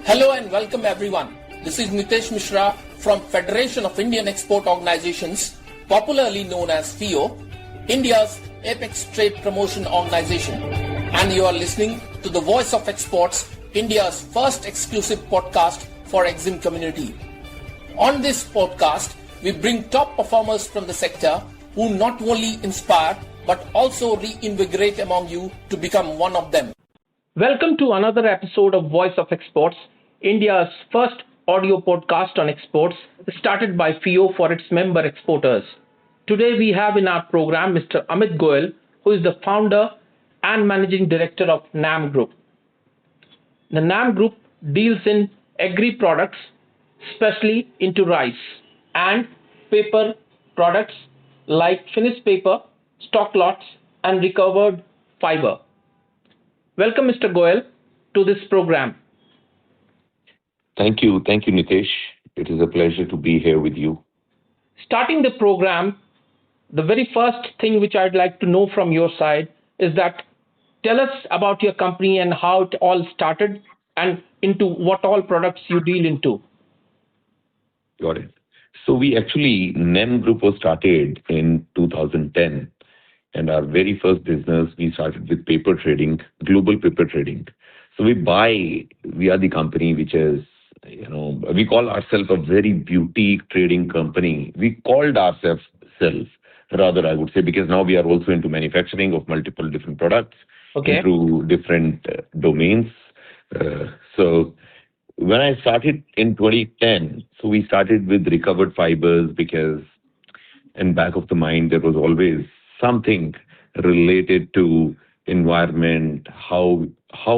Hello and welcome everyone. This is Nitesh Mishra from Federation of Indian Export Organizations, popularly known as FIO, India's apex trade promotion organization. And you are listening to the Voice of Exports, India's first exclusive podcast for EXIM community. On this podcast, we bring top performers from the sector who not only inspire but also reinvigorate among you to become one of them. Welcome to another episode of Voice of Exports, India's first audio podcast on exports, started by FIO for its member exporters. Today we have in our program Mr. Amit Goel, who is the founder and managing director of Knam Group. The Knam Group deals in agri products, especially into rice and paper products like finished paper, stock lots, and recovered fiber. Welcome, Mr. Goel, to this program. Thank you, Nitesh. It is a pleasure to be here with you. Starting the program, the very first thing which I'd like to know from your side is that tell us about your company and how it all started and into what all products you deal into. Got it. So NEM Group was started in 2010. And our very first business, we started with paper trading, global paper trading. So we are the company which is, we call ourselves a very beauty trading company. We called ourselves rather, I would say, because now we are also into manufacturing of multiple different products through different domains. So when I started in 2010, so we started with recovered fibers because in back of the mind, there was always something related to environment, how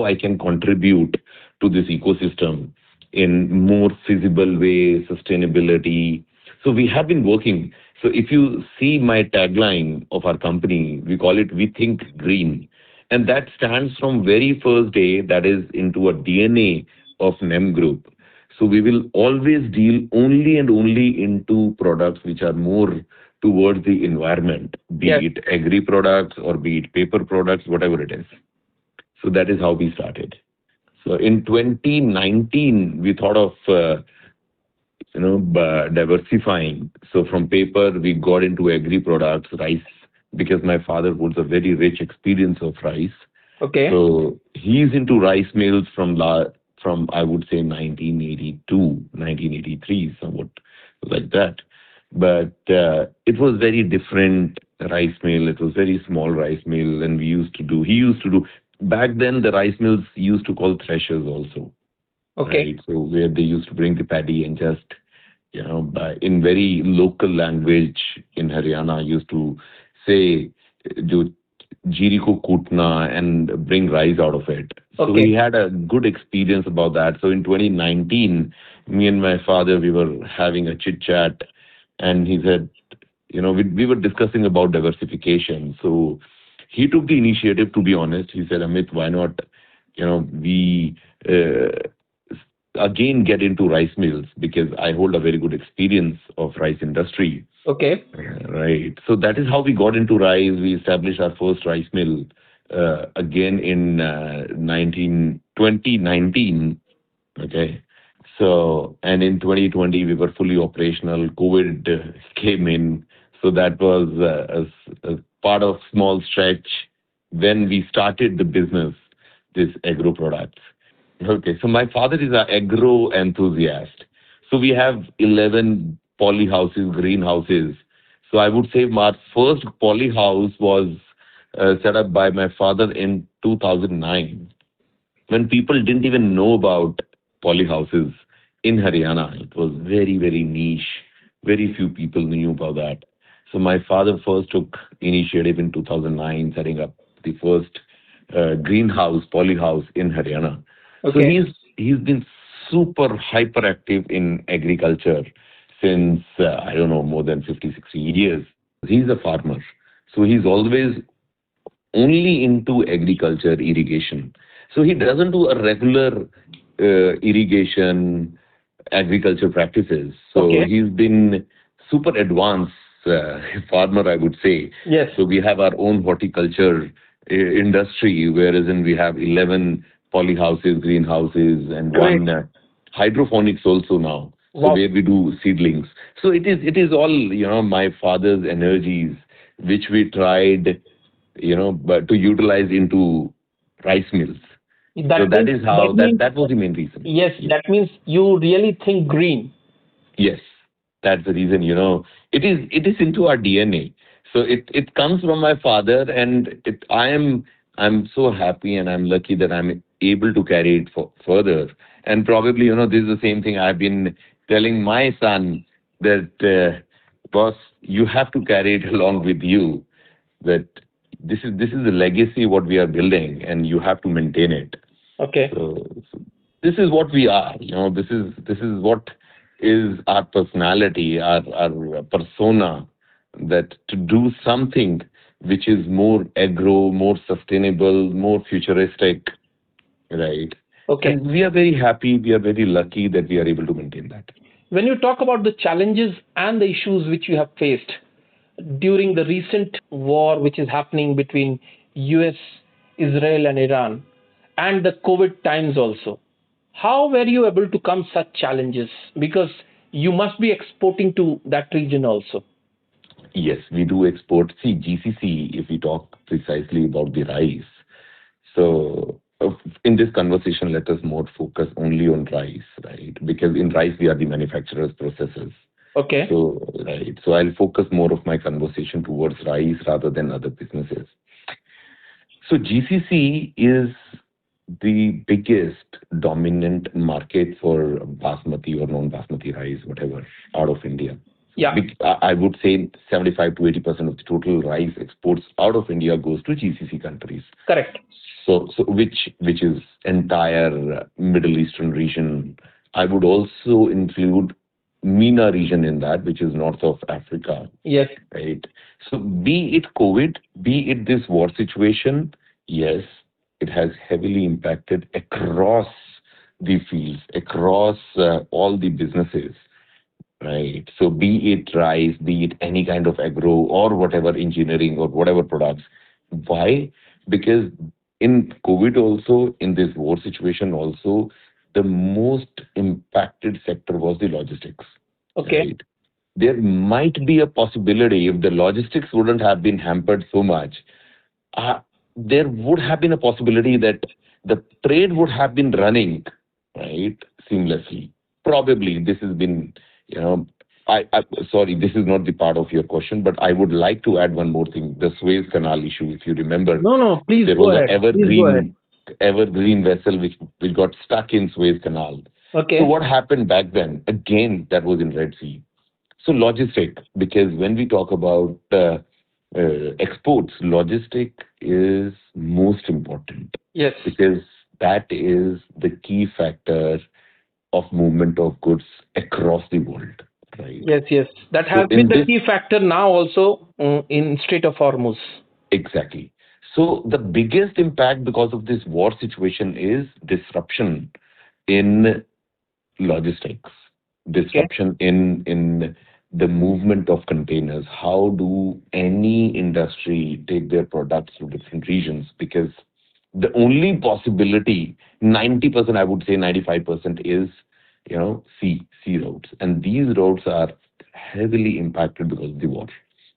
I can contribute to this ecosystem in more feasible way, sustainability. So we have been working. So if you see my tagline of our company, we call it We Think Green. And that stands from very first day, that is into a DNA of NEM Group. So we will always deal only and only into products which are more towards the environment, be it agri products or be it paper products, whatever it is. So that is how we started. So in 2019, we thought of, diversifying. So from paper, we got into agri products, rice, because my father holds a very rich experience of rice. Okay. So he's into rice mills from I would say 1982, 1983, somewhat like that. But it was very different rice mill. It was very small rice mill, and he used to do. Back then, the rice mills used to call threshers also. Okay. Right? So where they used to bring the paddy and just, in very local language in Haryana, used to say, "Jo jeeri ko kootna," and bring rice out of it. So we had a good experience about that. So in 2019, me and my father, we were having a chit chat. And he said, we were discussing about diversification. So he took the initiative, to be honest. He said, Amit, why not, we again get into rice mills, because I hold a very good experience of rice industry. Okay. Right. So that is how we got into rice. We established our first rice mill again in 2019. Okay. So, and in 2020, we were fully operational. COVID came in. So that was a part of small stretch when we started the business, this agro products. Okay. So my father is an agro enthusiast. So we have 11 poly houses, greenhouses. So I would say my first poly house was set up by my father in 2009, when people didn't even know about poly houses. In Haryana, it was very, very niche. Very few people knew about that. So my father first took initiative in 2009, setting up the first greenhouse, polyhouse in Haryana. Okay. So he's been super hyperactive in agriculture since, more than 50, 60 years. He's a farmer. So he's always only into agriculture, irrigation. So he doesn't do a regular irrigation, agriculture practices. So he's been super advanced farmer, I would say. Yes. So we have our own horticulture industry, whereas we have 11 polyhouses, greenhouses, and Great. one hydroponics also now. So Wow. where we do seedlings. So it is all my father's energies which we tried but to utilize into rice mills. So That that means is that how that means that was the main reason. yes, Yes. that means you really think green. Yes, that's the reason. It is into our DNA. So it comes from my father, and I'm so happy and I'm lucky that I'm able to carry it further. And probably this is the same thing I've been telling my son that boss, you have to carry it along with you. That this is the legacy what we are building, and you have to maintain it. Okay. So this is what we are. This is what is our personality, our persona. That to do something which is more agro, more sustainable, more futuristic, right? Okay. And we are very happy. We are very lucky that we are able to maintain that. When you talk about the challenges and the issues which you have faced during the recent war which is happening between US, Israel and Iran, and the COVID times also, how were you able to come such challenges? Because you must be exporting to that region also. Yes, we do export. See, GCC, if we talk precisely about the rice, so in this conversation, let us more focus only on rice, right? Because in rice, we are the manufacturers, processors. Okay. So, right. So I'll focus more of my conversation towards rice rather than other businesses. So GCC is the biggest dominant market for basmati or non-basmati rice, whatever, out of India. Yeah. I would say 75 to 80% of the total rice exports out of India goes to GCC countries. Correct. So which is entire Middle Eastern region. I would also include MENA region in that, which is north of Africa, Yes. right? So be it COVID, be it this war situation, yes, it has heavily impacted across the fields, across all the businesses, right? So be it rice, be it any kind of agro or whatever engineering or whatever products. Why? Because in COVID also, in this war situation also, the most impacted sector was the logistics. Okay. Right? There might be a possibility if the logistics wouldn't have been hampered so much, uh, there would have been a possibility that the trade would have been running right seamlessly. Probably this has been, you know, I sorry, this is not the part of your question, but I would like to add one more thing: the Suez Canal issue. If you remember, No, no, please there go was an ahead. Please go ahead. evergreen vessel which got stuck in Suez Canal. So Okay. what happened back then? Again, that was in Red Sea. So logistic, because when we talk about exports, logistic is most important Yes. because that is the key factor of movement of goods across the world, right? Yes, yes. That So has been in the this, key factor now also in Strait of Hormuz. exactly. So the biggest impact because of this war situation is disruption in logistics, Okay. disruption in the movement of containers. How do any industry take their products to different regions? Because the only possibility, 90%, I would say 95% is, sea roads. And these roads are heavily impacted because of the war.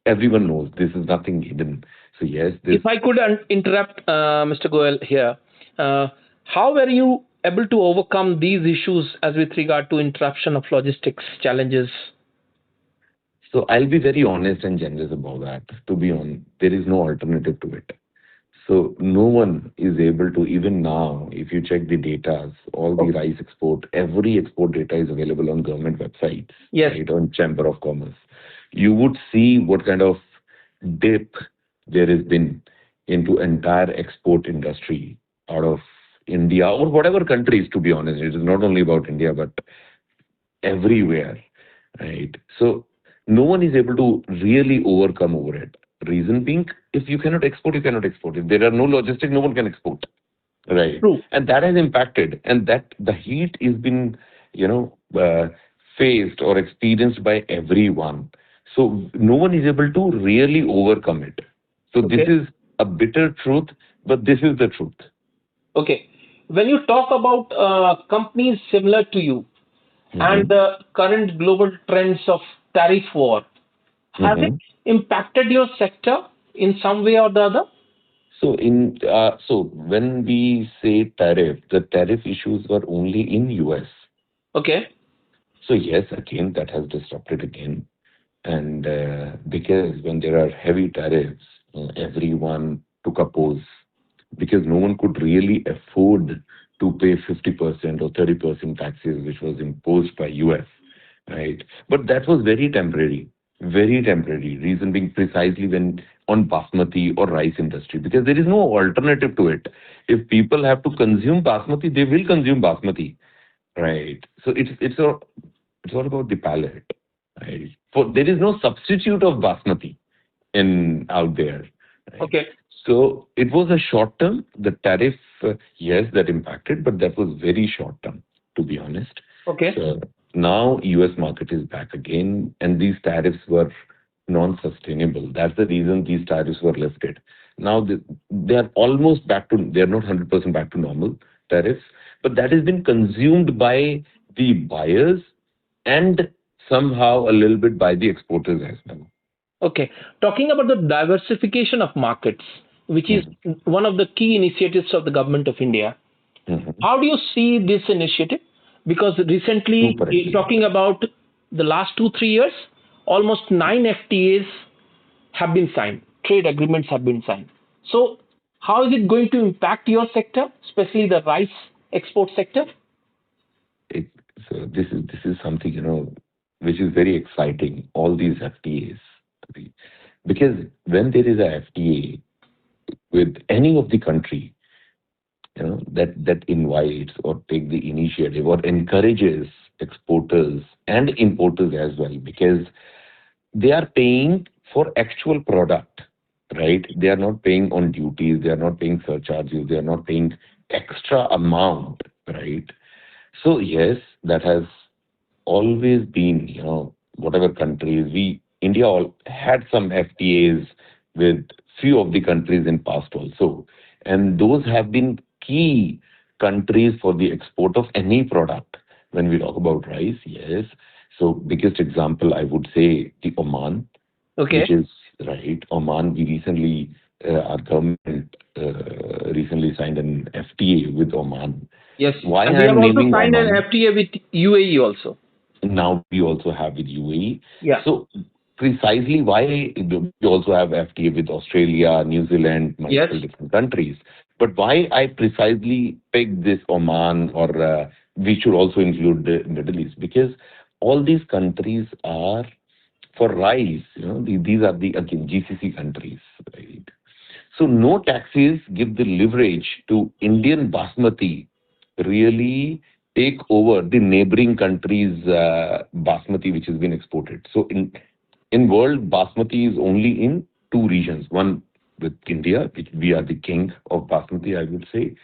Everyone knows this is nothing hidden. So yes, this. If I could interrupt, Mr. Goel here, how were you able to overcome these issues as with regard to interruption of logistics challenges? So I'll be very honest and generous about that. To be honest, there is no alternative to it. So no one is able to, even now, if you check the data, all the Oh, rice export, every export data is available on government websites, yes. right, on Chamber of Commerce. You would see what kind of dip there has been into entire export industry out of India or whatever countries, to be honest. It is not only about India, but everywhere, right? So no one is able to really overcome over it. Reason being, if you cannot export, you cannot export. If there are no logistics, no one can export, right? True. And that has impacted, and that the heat is been, you know, faced or experienced by everyone. So no one is able to really overcome it. So this Okay. is a bitter truth, but this is the truth. Okay. When you talk about companies similar to you and Mhm. the current global trends of tariff war, has it Mhm. impacted your sector in some way or the other? So when we say tariff, the tariff issues were only in US. Okay. So yes, again, that has disrupted again. And because when there are heavy tariffs, everyone took a pause because no one could really afford to pay 50% or 30% taxes, which was imposed by US, right? But that was very temporary, very temporary. Reason being precisely when on basmati or rice industry, because there is no alternative to it. If people have to consume basmati, they will consume basmati, right? So it's all about the palate, right? For there is no substitute of basmati in out there, right? Okay. So it was a short term. The tariff, yes, that impacted, but that was very short term, to be honest. Okay. So now U.S. market is back again, and these tariffs were non-sustainable. That's the reason these tariffs were lifted. Now they are almost back to. They are not 100% back to normal tariffs, but that has been consumed by the buyers and somehow a little bit by the exporters as well. Okay. Talking about the diversification of markets, which is Mhm. one of the key initiatives of the government of India, Mhm. how do you see this initiative? Because recently, Super idea. talking about the last 2, 3 years, almost 9 FTAs have been signed, trade agreements have been signed. So, how is it going to impact your sector, especially the rice export sector? It, so this is something which is very exciting. All these FTAs, because when there is a FTA with any of the country, that invites or take the initiative or encourages exporters and importers as well, because they are paying for actual product, right? They are not paying on duties, they are not paying surcharges, they are not paying extra amount, right? So yes, that has always been, whatever countries India all had some FTAs with few of the countries in past also, and those have been key countries for the export of any product. When we talk about rice, yes. So biggest example, I would say the Oman, which Okay. is right. Oman, we recently, our government recently signed an FTA with Oman. Yes. Why And we have I'm also naming signed an Oman? FTA with UAE also. Now we also have with UAE. Yeah. So precisely why we also have FTA with Australia, New Zealand, Yes. multiple different countries. But why I precisely picked this Oman, or we should also include the Middle East, because all these countries are for rice. These are the again GCC countries, right? So no taxes give the leverage to Indian basmati really take over the neighboring countries' basmati which has been exported. So in world, basmati is only in two regions. One with India, which we are the king of basmati, I would say.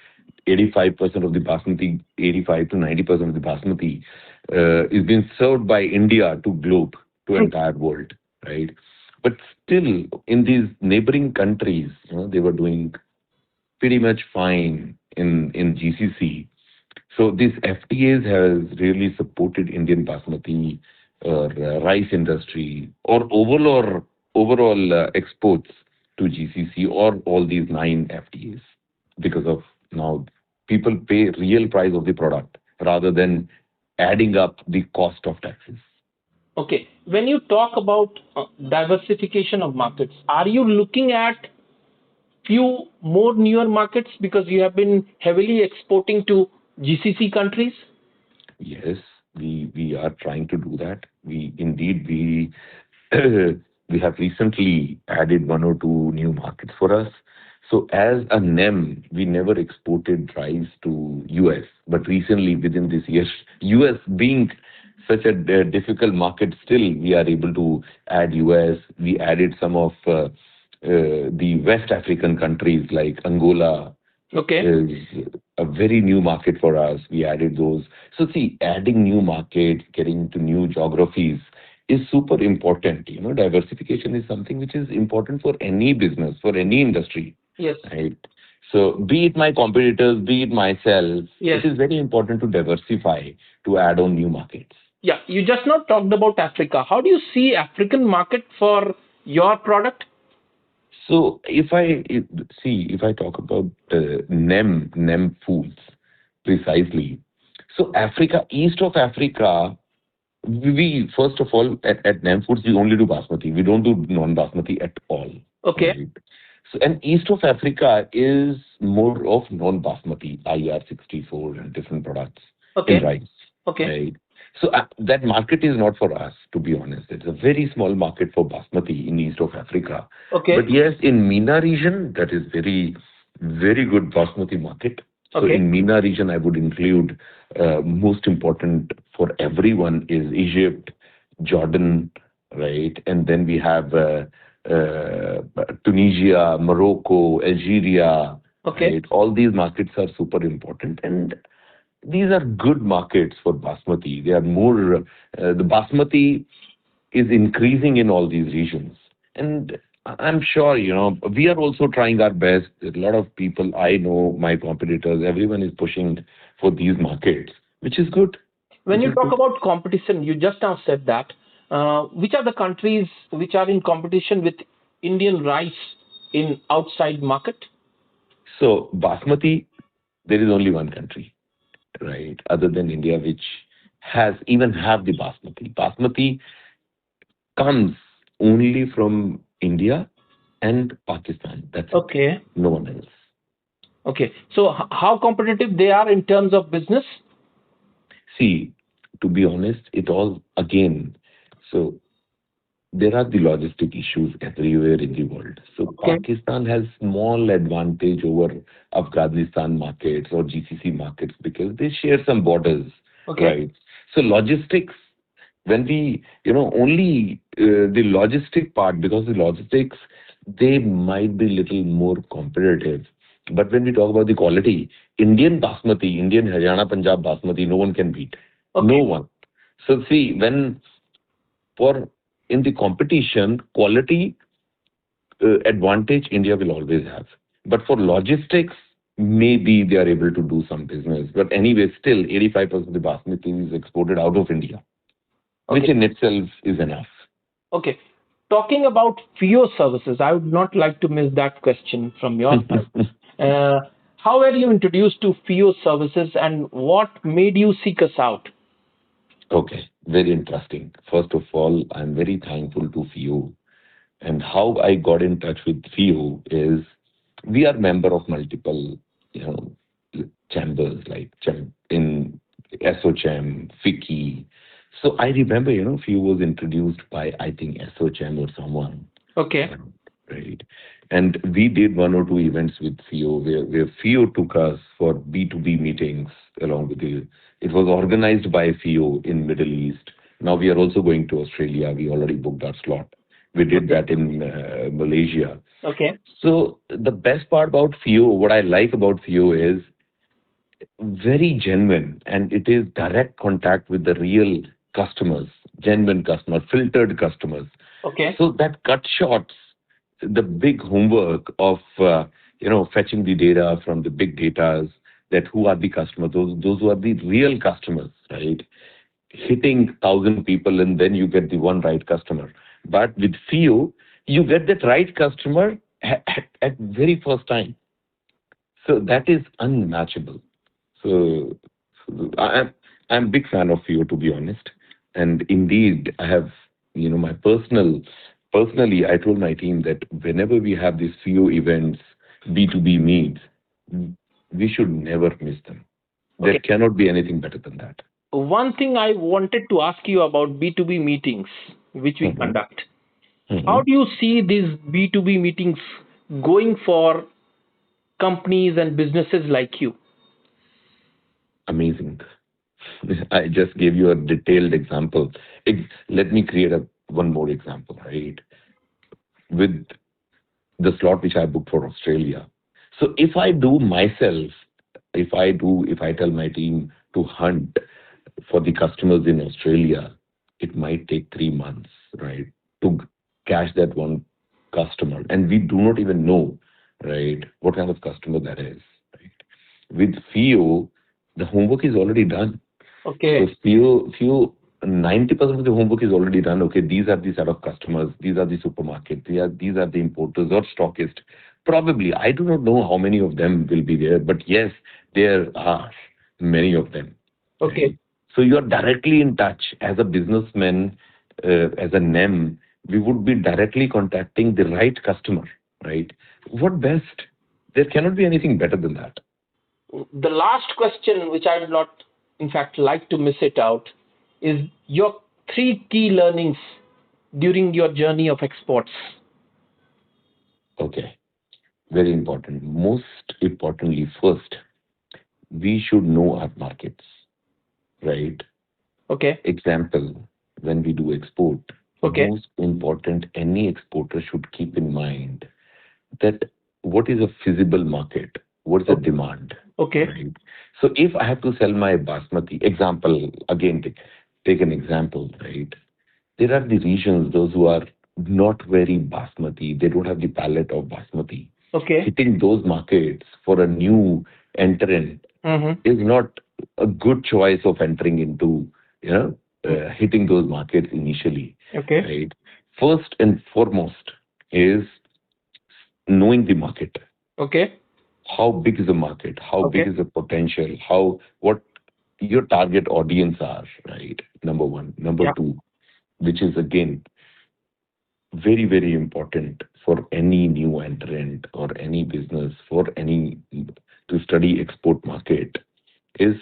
85% of the basmati, 85 to 90% of the basmati is being served by India to globe, to entire world, right? But still, in these neighboring countries, they were doing pretty much fine in GCC. So these FTAs has really supported Indian basmati or rice industry or overall exports to GCC or all these nine FTAs, because of now people pay real price of the product rather than adding up the cost of taxes. Okay. When you talk about diversification of markets, are you looking at few more newer markets because you have been heavily exporting to GCC countries? Yes, we are trying to do that. We we have recently added one or two new markets for us. So as a NEM, we never exported rice to US, but recently within this year, US being such a difficult market, still we are able to add US. We added some of the West African countries like Angola, Okay. is a very new market for us. We added those. So see, adding new markets, getting to new geographies is super important. Diversification is something which is important for any business, for any industry, Yes. right? So be it my competitors, be it myself, Yes. it is very important to diversify, to add on new markets. Yeah, you just now talked about Africa. How do you see African market for your product? So if I talk about Nem foods precisely, so Africa, east of Africa, we first of all at Nem foods we only do basmati. We don't do non-basmati at all. Okay. Right. So and east of Africa is more of non-basmati, IR64 and different products in Okay. rice. Okay. Right. So that market is not for us, to be honest. It's a very small market for basmati in east of Africa. Okay. But yes, in MENA region, that is very, very good basmati market. So Okay. in MENA region, I would include most important for everyone is Egypt, Jordan, right? And then we have Tunisia, Morocco, Algeria, Okay. right? All these markets are super important. And these are good markets for basmati. They are more, the basmati is increasing in all these regions. And I'm sure, we are also trying our best. A lot of people I know, my competitors, everyone is pushing for these markets, which is good. When Which you is talk good. about competition, you just now said that. Which are the countries which are in competition with Indian rice in outside market? So basmati, there is only one country, right, other than India, which has even have the basmati. Basmati comes only from India and Pakistan. That's it. Okay. No one else. Okay. So how competitive they are in terms of business? See, to be honest, it all again. So there are the logistic issues everywhere in the world. So Okay. Pakistan has small advantage over Afghanistan markets or GCC markets because they share some borders, Okay. right? So logistics, when we, only the logistic part, because the logistics, they might be little more competitive. But when we talk about the quality, Indian basmati, Indian Haryana Punjab basmati, no one can beat. Okay. No one. So see, when for in the competition, quality advantage India will always have. But for logistics, maybe they are able to do some business. But anyway, still 85% of the basmati is exported out of India, which Okay. in itself is enough. Okay. Talking about FIO services, I would not like to miss that question from your side. How were you introduced to FIO services and what made you seek us out? Okay, very interesting. First of all, I'm very thankful to FIO. And how I got in touch with FIO is we are member of multiple, you know, chambers like in SOCHAM, FICCI. So I remember, FIO was introduced by, I think, SOCHAM or someone. Okay. Right. And we did one or two events with FIO where FIO took us for B2B meetings along with the, it was organized by FIO in Middle East. Now we are also going to Australia. We already booked our slot. We did that in Malaysia. Okay. So the best part about FIO, what I like about FIO is very genuine and it is direct contact with the real customers, genuine customers, filtered customers. Okay. So that cut shorts the big homework of fetching the data from the big datas, that who are the customers, those who are the real customers, right? Hitting 1,000 people and then you get the one right customer. But with FIO, you get that right customer at very first time. So that is unmatchable. So I'm a big fan of FIO, to be honest. And indeed, I have, my personally, I told my team that whenever we have these FIO events, B2B meets, we should never miss them. There Okay. cannot be anything better than that. One thing I wanted to ask you about B2B meetings, which we Mhm. conduct. How Mhm. do you see these B2B meetings going for companies and businesses like you? Amazing. I just gave you a detailed example. Let me create one more example, right? With the slot which I booked for Australia. So if I do myself, if I tell my team to hunt for the customers in Australia, it might take 3 months, right, to catch that one customer. And we do not even know right? What kind of customer that is, right? With FIO, the homework is already done. Okay. So FIO, 90% of the homework is already done. Okay, these are the set of customers, these are the supermarkets, these are the importers or stockists. Probably, I do not know how many of them will be there, but yes, there are many of them. Okay. Right? So you are directly in touch as a businessman, as a NEM, we would be directly contacting the right customer, right? What best? There cannot be anything better than that. The last question, which I would not, in fact, like to miss it out, is your 3 key learnings during your journey of exports. Okay, very important. Most importantly, first, we should know our markets, right? Okay. Example, when we do export, Okay. most important, any exporter should keep in mind that what is a feasible market, what is the demand, Okay. right? So if I have to sell my basmati, example, again, take an example, right? There are the regions, those who are not very basmati, they don't have the palette of basmati. Okay. Hitting those markets for a new entrant is not a good choice of entering into, hitting those markets initially, Okay. right? First and foremost is knowing the market. Okay. How big is the market? How big is the potential? What your target audience are, right? Number one. Number two, which is again very, very important for any new entrant or any business to study export market, is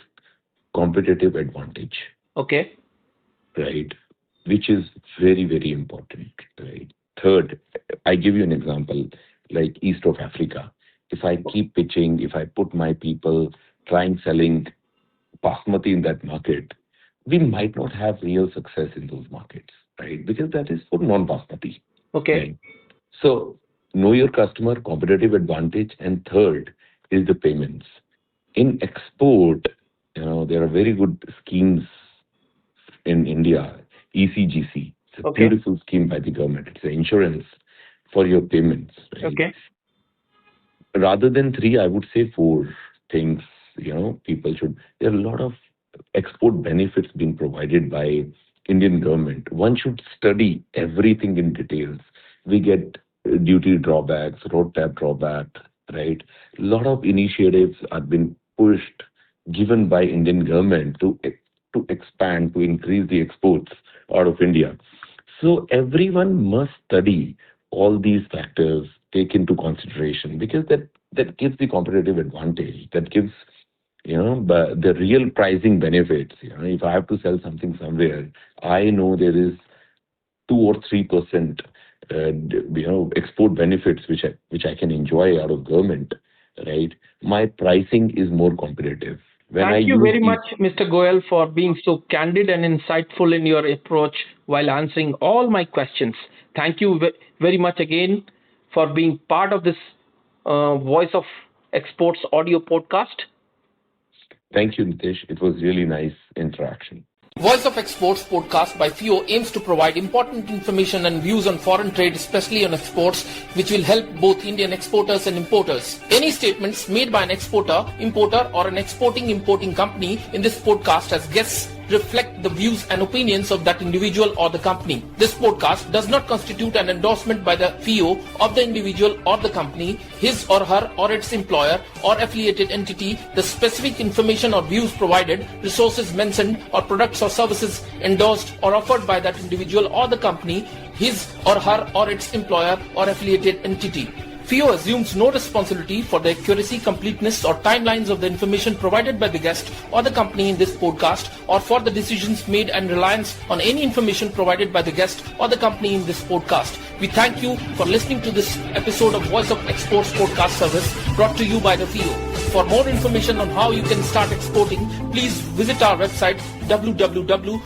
competitive advantage. Okay. Right? Which is very, very important, right? Third, I give you an example, like East of Africa. If I keep pitching, if I put my people trying selling basmati in that market, we might not have real success in those markets, right? Because that is for non-basmati. Okay. Right? So know your customer, competitive advantage, and third is the payments. In export, there are very good schemes in India, ECGC. It's a beautiful scheme by the government. It's an insurance for your payments. Right? Okay. Rather than 3, I would say 4 things, people should. There are a lot of export benefits being provided by Indian government. One should study everything in details. We get duty drawbacks, road tax drawback, right? A lot of initiatives are being pushed, given by Indian government to expand, to increase the exports out of India. So everyone must study all these factors, take into consideration, because that gives the competitive advantage. That gives the real pricing benefits. If I have to sell something somewhere, I know there is 2 or 3% export benefits which I can enjoy out of government, right? My pricing is more competitive. Thank you very much, Mr. Goel, for being so candid and insightful in your approach while answering all my questions. Thank you very much again for being part of this Voice of Exports audio podcast. Thank you, Nitesh. It was really nice interaction. Voice of Exports podcast by FIO aims to provide important information and views on foreign trade, especially on exports, which will help both Indian exporters and importers. Any statements made by an exporter, importer, or an importing company in this podcast as guests reflect the views and opinions of that individual or the company. This podcast does not constitute an endorsement by the FIO of the individual or the company, his or her or its employer or affiliated entity, the specific information or views provided, resources mentioned, or products or services endorsed or offered by that individual or the company, his or her or its employer or affiliated entity. FIO assumes no responsibility for the accuracy, completeness, or timelines of the information provided by the guest or the company in this podcast, or for the decisions made and reliance on any information provided by the guest or the company in this podcast. We thank you for listening to this episode of Voice of Exports podcast service brought to you by the FIO. For more information on how you can start exporting, please visit our website www.fio.org.